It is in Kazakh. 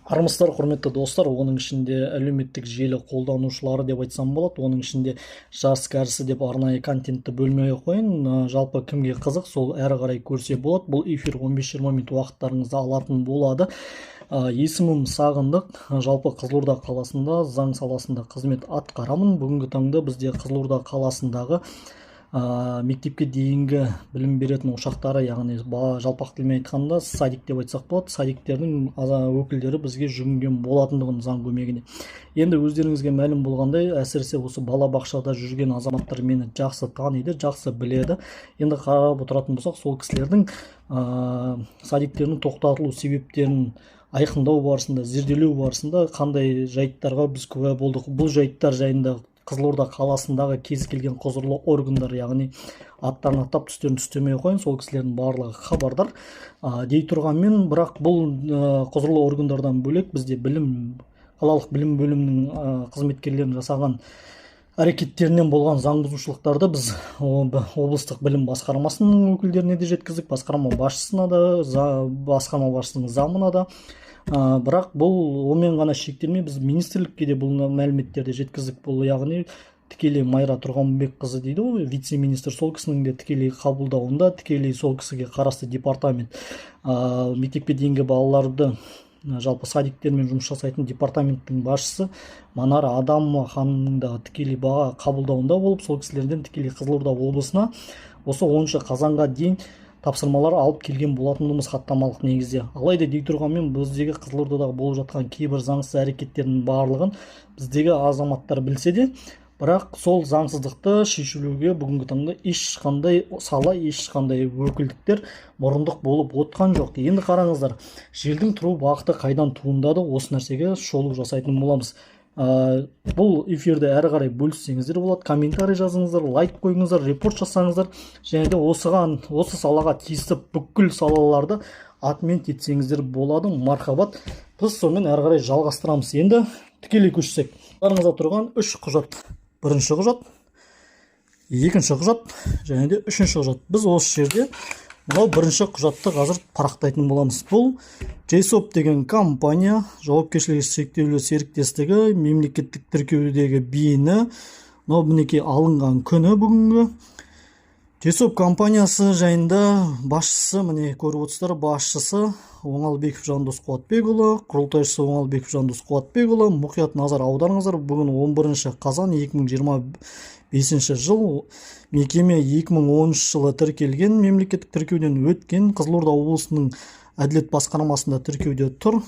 Армысыздар, құрметті достар, оның ішінде әлеуметтік желі қолданушылары деп айтсам болады. Оның ішінде жас кәрісі деп арнайы контентті бөлмей қойын. Жалпы кімге қызық, сол әрі қарай көрсе болады. Бұл эфир 15-20 минут уақыттарыңызды алатын болады. Есімім Сағындық. Жалпы Қызылорда қаласында заң саласында қызмет атқарамын. Бүгінгі таңда бізде Қызылорда қаласындағы мектепке дейінгі білім беретін ошақтары, яғни жалпақ тілмен айтқанда садик деп айтсақ болады, садиктердің өкілдері бізге жүгінген болатындығын заң көмегіне. Енді өздеріңізге мәлім болғандай, әсіресе осы балабақшада жүрген азаматтар мені жақсы таниды, жақсы біледі. Енді қарап отыратын болсақ, сол кісілердің садиктердің тоқтатылу себептерін айқындау барысында, зерделеу барысында қандай жайттарға біз куә болдық. Бұл жайттар жайында Қызылорда қаласындағы кез келген құзырлы органдар, яғни аттарын аттап түстерін түстемей қойын, сол кісілердің барлығы хабардар. Дей тұрғанмен, бірақ бұл құзырлы органдардан бөлек бізде қалалық білім бөлімінің қызметкерлерін жасаған әрекеттерінен болған заң бұзушылықтарды біз облыстық білім басқармасының өкілдеріне де жеткіздік, басқарма басшысына да, басқарма басшысының замына да. Бірақ бұл онымен ғана шектелмей, біз министрлікке де бұл мәліметтерді жеткіздік. Бұл яғни тікелей Майра Тұрғанбекқызы дейді ғой, вице-министр, сол кісінің де тікелей қабылдауында, тікелей сол кісіге қарасты департамент мектепке дейінгі балаларды жалпы садиктермен жұмыс жасайтын департаменттің басшысы Манара Адамова ханымның да тікелей қабылдауында болып, сол кісілерден тікелей Қызылорда облысына осы 10 қазанға дейін тапсырмалар алып келген болатынымыз хаттамалық негізде. Алайда дей тұрғанмен, біздегі Қызылордадағы болып жатқан кейбір заңсыз әрекеттердің барлығын біздегі азаматтар білсе де, бірақ сол заңсыздықты шешілуге бүгінгі таңда ешқандай өкілдіктер мұрындық болып отқан жоқ. Енді қараңыздар, желдің тұру бағыты қайдан туындады, осы нәрсеге шолу жасайтын боламыз. Бұл эфирді әрі қарай бөліссеңіздер болады, комментарий жазыңыздар, лайк қойыңыздар, репорт жасаңыздар, және де осы салаға тиісті бүкіл салаларды атмен етсеңіздер болады. Мархабат. Біз сонымен әрі қарай жалғастырамыз. Енді тікелей көшсек, қарыңызда тұрған 3 құжат. Бірінші құжат, екінші құжат және де үшінші құжат. Біз осы жерде мынау бірінші құжатты қазір парақтайтын боламыз. Бұл JSOP деген компания, жауапкершілігі шектеулі серіктестігі, мемлекеттік тіркеудегі бейіні, мынау мінекей алынған күні бүгінгі. JSOP компаниясы жайында басшысы, міне көріп отырсыздар, басшысы Оңалбеков Жандос Қуатбекұлы, құрылтайшысы Оңалбеков Жандос Қуатбекұлы. Мұқият назар аударыңыздар. Бүгін 11 қазан 2025 жыл. Мекеме 2013 жылы тіркелген, мемлекеттік тіркеуден өткен, Қызылорда облысының әділет басқармасында тіркеуде тұр.